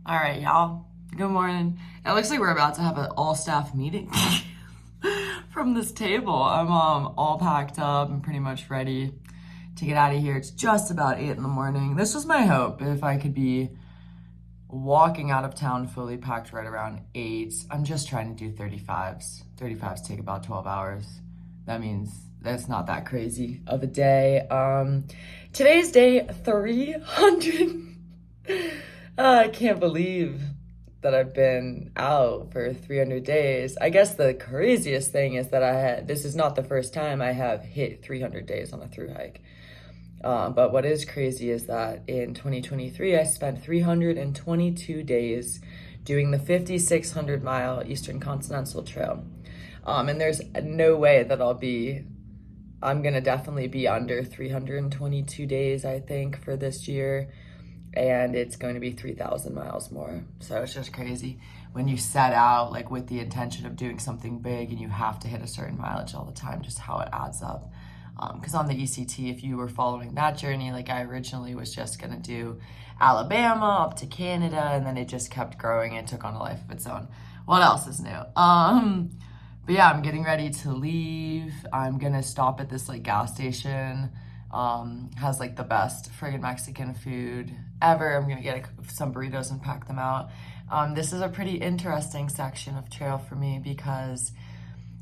All right, y'all. Good morning. It looks like we're about to have an all-staff meeting from this table. I'm all packed up and pretty much ready to get out of here. It's just about 8 in the morning. This was my hope, if I could be walking out of town fully packed right around 8. I'm just trying to do 35s. 35s take about 12 hours. That means that's not that crazy of a day. Today's day 300. I can't believe that I've been out for 300 days. I guess the craziest thing is that this is not the first time I have hit 300 days on a thru hike. But what is crazy is that in 2023, I spent 322 days doing the 5,600 mile Eastern Continental Trail. And there's no way that I'm gonna definitely be under 322 days, I think, for this year. And it's going to be 3,000 miles more. So it's just crazy when you set out like with the intention of doing something big and you have to hit a certain mileage all the time, just how it adds up. Because on the ECT, if you were following that journey, like I originally was just gonna do Alabama up to Canada, and then it just kept growing and took on a life of its own. What else is new? But yeah, I'm getting ready to leave. I'm gonna stop at this like gas station. Has like the best friggin' Mexican food ever. I'm gonna get some burritos and pack them out. This is a pretty interesting section of trail for me because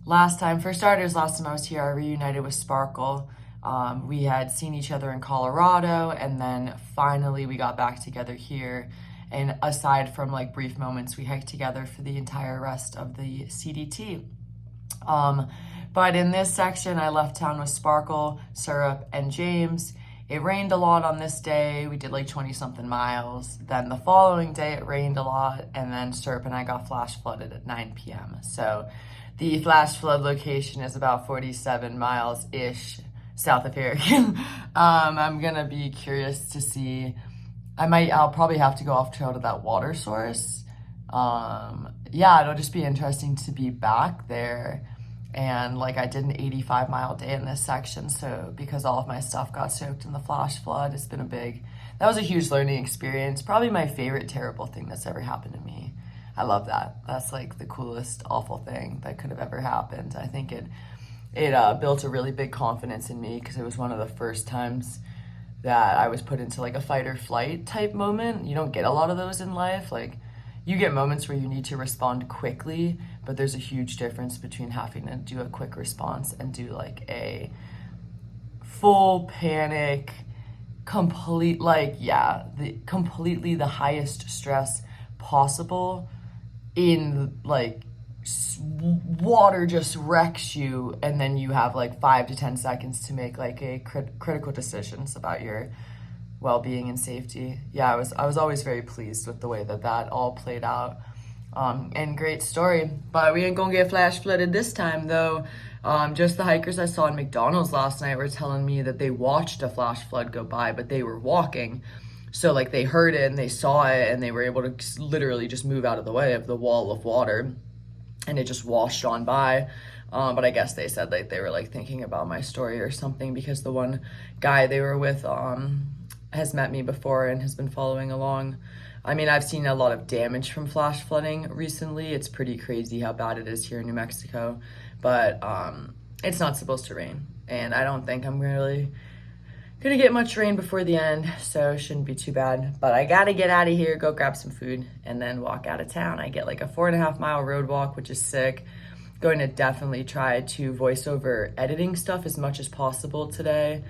last time I was here, I reunited with Sparkle. We had seen each other in Colorado, and then finally we got back together here. And aside from like brief moments, we hiked together for the entire rest of the CDT. But in this section, I left town with Sparkle, Syrup, and James. It rained a lot on this day. We did like 20 something miles. Then the following day, it rained a lot. And then Syrup and I got flash flooded at 9 p.m. So the flash flood location is about 47 miles-ish south of here. I'm gonna be curious to see. I'll probably have to go off trail to that water source. Yeah, it'll just be interesting to be back there. And like I did an 85-mile day in this section, so because all of my stuff got soaked in the flash flood, that was a huge learning experience. Probably my favorite terrible thing that's ever happened to me. I love that. That's like the coolest awful thing that could have ever happened. I think it built a really big confidence in me because it was one of the first times that I was put into like a fight or flight type moment. You don't get a lot of those in life. Like you get moments where you need to respond quickly, but there's a huge difference between having to do a quick response and do like a full panic, completely the highest stress possible in like water just wrecks you, and then you have like 5 to 10 seconds to make like a critical decisions about your well-being and safety. Yeah, I was always very pleased with the way that all played out. And great story, but we ain't gonna get flash flooded this time though. Just the hikers I saw in McDonald's last night were telling me that they watched a flash flood go by, but they were walking. So like they heard it and they saw it and they were able to literally just move out of the way of the wall of water, and it just washed on by. But I guess they said like they were like thinking about my story or something because the one guy they were with has met me before and has been following along. I mean, I've seen a lot of damage from flash flooding recently. It's pretty crazy how bad it is here in New Mexico, but it's not supposed to rain, and I don't think I'm really gonna get much rain before the end, so it shouldn't be too bad. But I gotta get out of here, go grab some food, and then walk out of town. I get like a 4.5-mile road walk, which is sick. Going to definitely try to voice over editing stuff as much as possible today.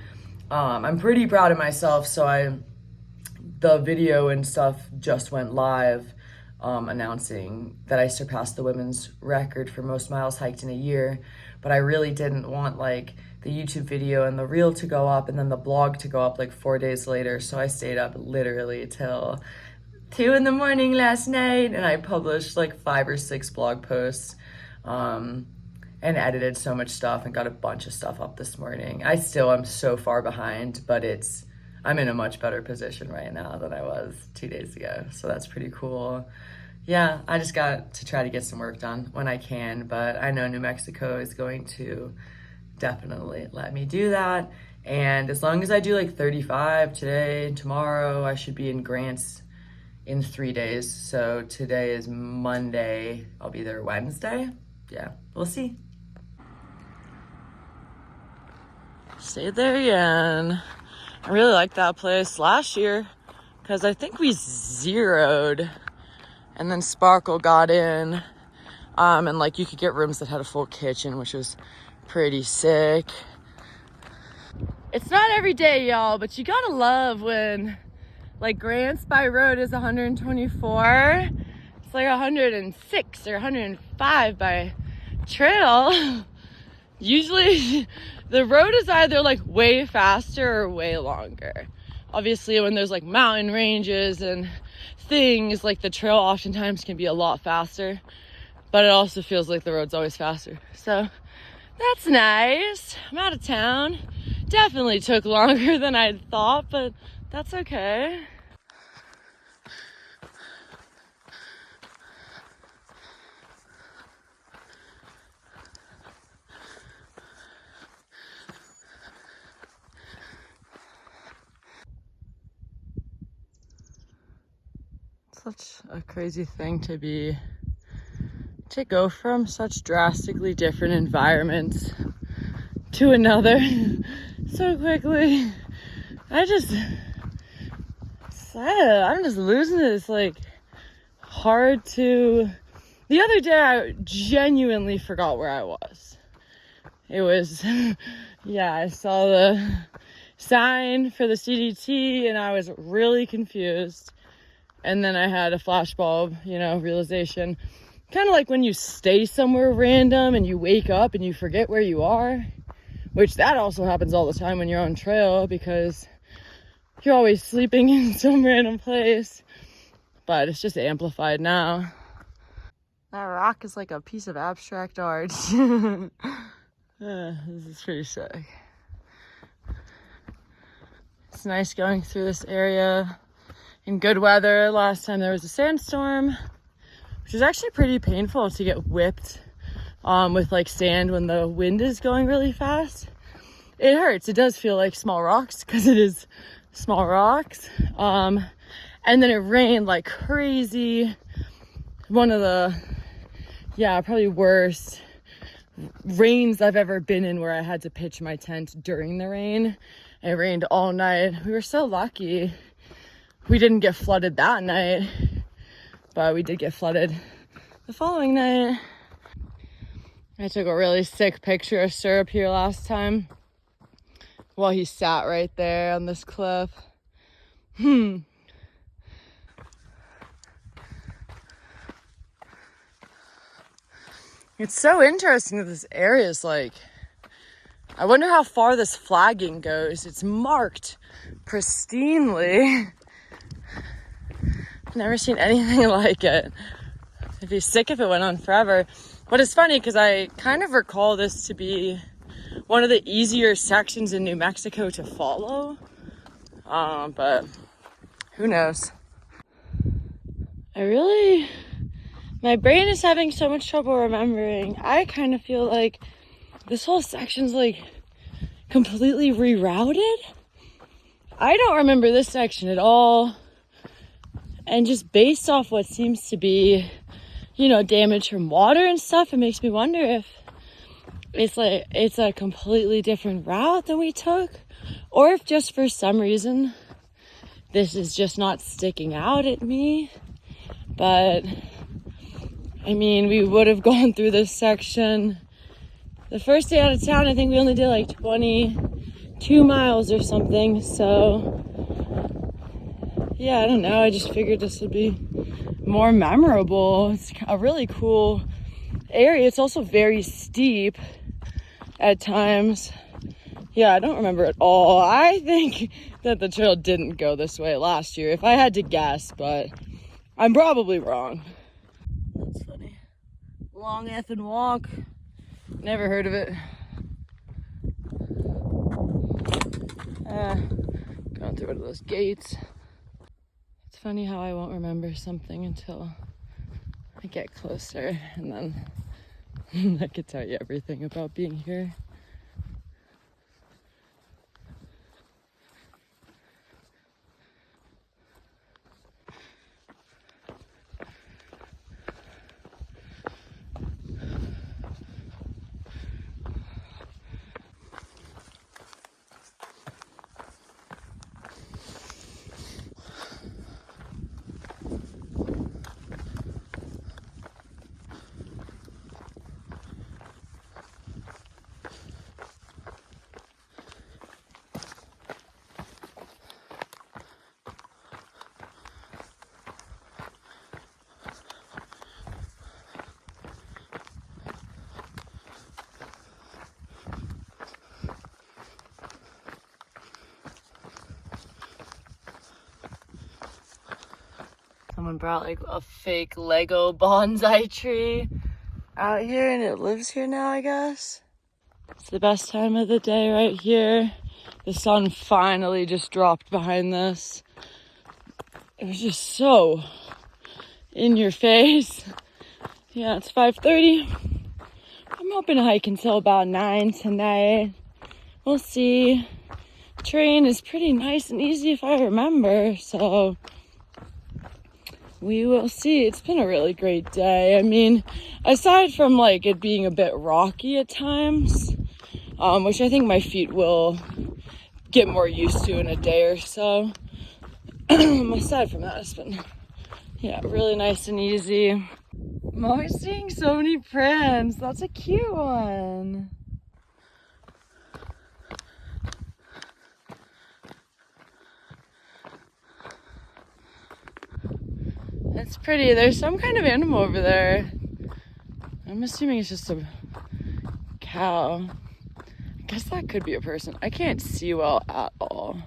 I'm pretty proud of myself, so the video and stuff just went live announcing that I surpassed the women's record for most miles hiked in a year, but I really didn't want like the YouTube video and the reel to go up and then the blog to go up like 4 days later, so I stayed up literally till 2 in the morning last night, and I published like 5 or 6 blog posts and edited so much stuff and got a bunch of stuff up this morning. I still am so far behind, but I'm in a much better position right now than I was 2 days ago, so that's pretty cool. Yeah, I just got to try to get some work done when I can, but I know New Mexico is going to definitely let me do that. And as long as I do like 35 today and tomorrow, I should be in Grants in 3 days. So today is Monday. I'll be there Wednesday. Yeah, we'll see. Stayed there again. I really liked that place last year because I think we zeroed and then Sparkle got in. And like you could get rooms that had a full kitchen, which was pretty sick. It's not every day, y'all, but you gotta love when like Grants by road is 124. It's like 106 or 105 by trail. Usually the road is either like way faster or way longer. Obviously when there's like mountain ranges and things, like the trail oftentimes can be a lot faster, but it also feels like the road's always faster. So that's nice. I'm out of town. Definitely took longer than I'd thought, but that's okay. Such a crazy thing to go from such drastically different environments to another so quickly. I'm just losing it. It's like hard to. The other day I genuinely forgot where I was. It was, yeah, I saw the sign for the CDT and I was really confused. And then I had a flashbulb, realization. Kind of like when you stay somewhere random and you wake up and you forget where you are, which that also happens all the time when you're on trail because you're always sleeping in some random place, but it's just amplified now. That rock is like a piece of abstract art. This is pretty sick. It's nice going through this area in good weather. Last time there was a sandstorm, which is actually pretty painful to get whipped with like sand when the wind is going really fast. It hurts. It does feel like small rocks because it is small rocks. And then it rained like crazy. One of the, probably worst rains I've ever been in, where I had to pitch my tent during the rain. It rained all night. We were so lucky we didn't get flooded that night, but we did get flooded the following night. I took a really sick picture of Syrup here last time while he sat right there on this cliff. It's so interesting that this area is like, I wonder how far this flagging goes. It's marked pristinely. I've never seen anything like it. It'd be sick if it went on forever. But it's funny because I kind of recall this to be one of the easier sections in New Mexico to follow. But who knows? My brain is having so much trouble remembering. I kind of feel like this whole section's like completely rerouted. I don't remember this section at all. And just based off what seems to be, damage from water and stuff, it makes me wonder if it's a completely different route than we took, or if just for some reason this is just not sticking out at me. But I mean, we would have gone through this section the first day out of town. I think we only did like 22 miles or something. So yeah, I don't know. I just figured this would be more memorable. It's a really cool area. It's also very steep at times. Yeah, I don't remember at all. I think that the trail didn't go this way last year, if I had to guess, but I'm probably wrong. That's funny. Long effing walk. Never heard of it. Going through one of those gates. It's funny how I won't remember something until I get closer, and then I could tell you everything about being here. Someone brought like a fake Lego bonsai tree out here and it lives here now, I guess. It's the best time of the day right here. The sun finally just dropped behind this. It was just so in your face. Yeah, it's 5:30. I'm hoping to hike until about 9 tonight. We'll see. Terrain is pretty nice and easy if I remember, so we will see. It's been a really great day. I mean, aside from like it being a bit rocky at times, which I think my feet will get more used to in a day or so. Aside from that, it's been, yeah, really nice and easy. I'm always seeing so many prints. That's a cute one. It's pretty. There's some kind of animal over there. I'm assuming it's just a cow. I guess that could be a person. I can't see well at all.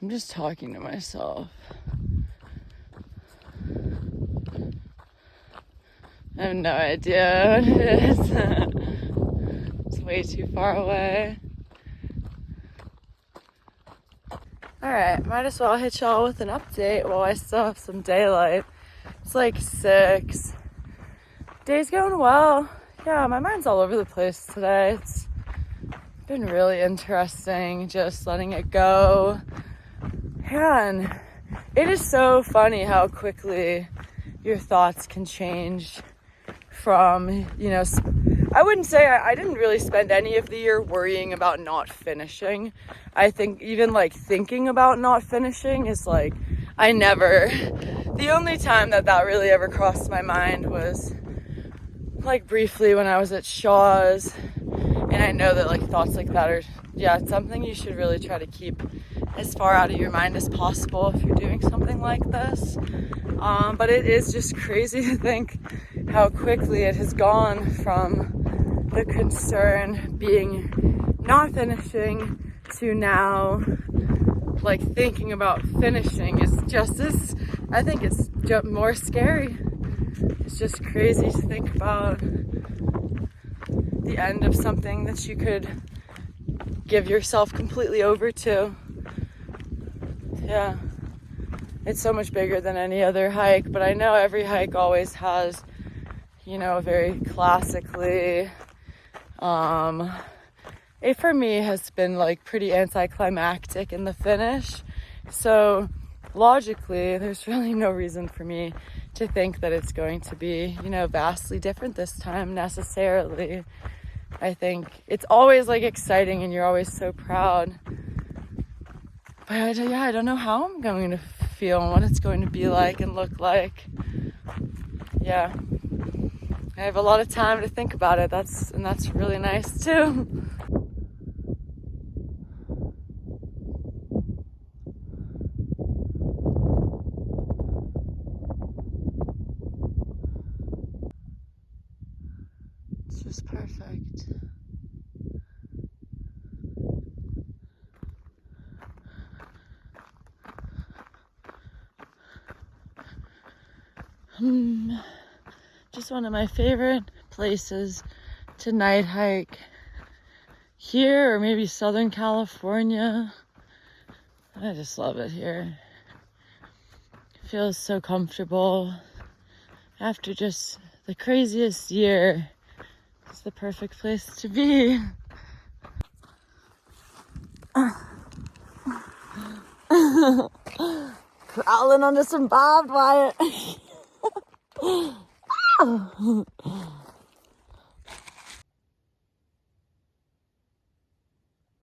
I'm just talking to myself. I have no idea what it is. It's way too far away. Alright, might as well hit y'all with an update while I still have some daylight. It's like 6. Day's going well. Yeah, my mind's all over the place today. It's been really interesting just letting it go. Yeah, and it is so funny how quickly your thoughts can change from, you know, I wouldn't say I didn't really spend any of the year worrying about not finishing. I think even like thinking about not finishing is like, the only time that really ever crossed my mind was like briefly when I was at Shaw's. And I know that like thoughts like that are, yeah, it's something you should really try to keep as far out of your mind as possible if you're doing something like this. But it is just crazy to think how quickly it has gone from the concern being not finishing to now like thinking about finishing is just as, I think it's just more scary. It's just crazy to think about the end of something that you could give yourself completely over to. Yeah, it's so much bigger than any other hike, but I know every hike always has, you know, very classically, it for me has been like pretty anticlimactic in the finish. So logically, there's really no reason for me to think that it's going to be, you know, vastly different this time necessarily. I think it's always like exciting and you're always so proud. But I don't know how I'm going to feel and what it's going to be like and look like. Yeah. I have a lot of time to think about it. That's really nice too. It's just perfect. Just one of my favorite places to night hike here, or maybe Southern California. I just love it here. It feels so comfortable. After just the craziest year, it's the perfect place to be. Crawling under some barbed wire.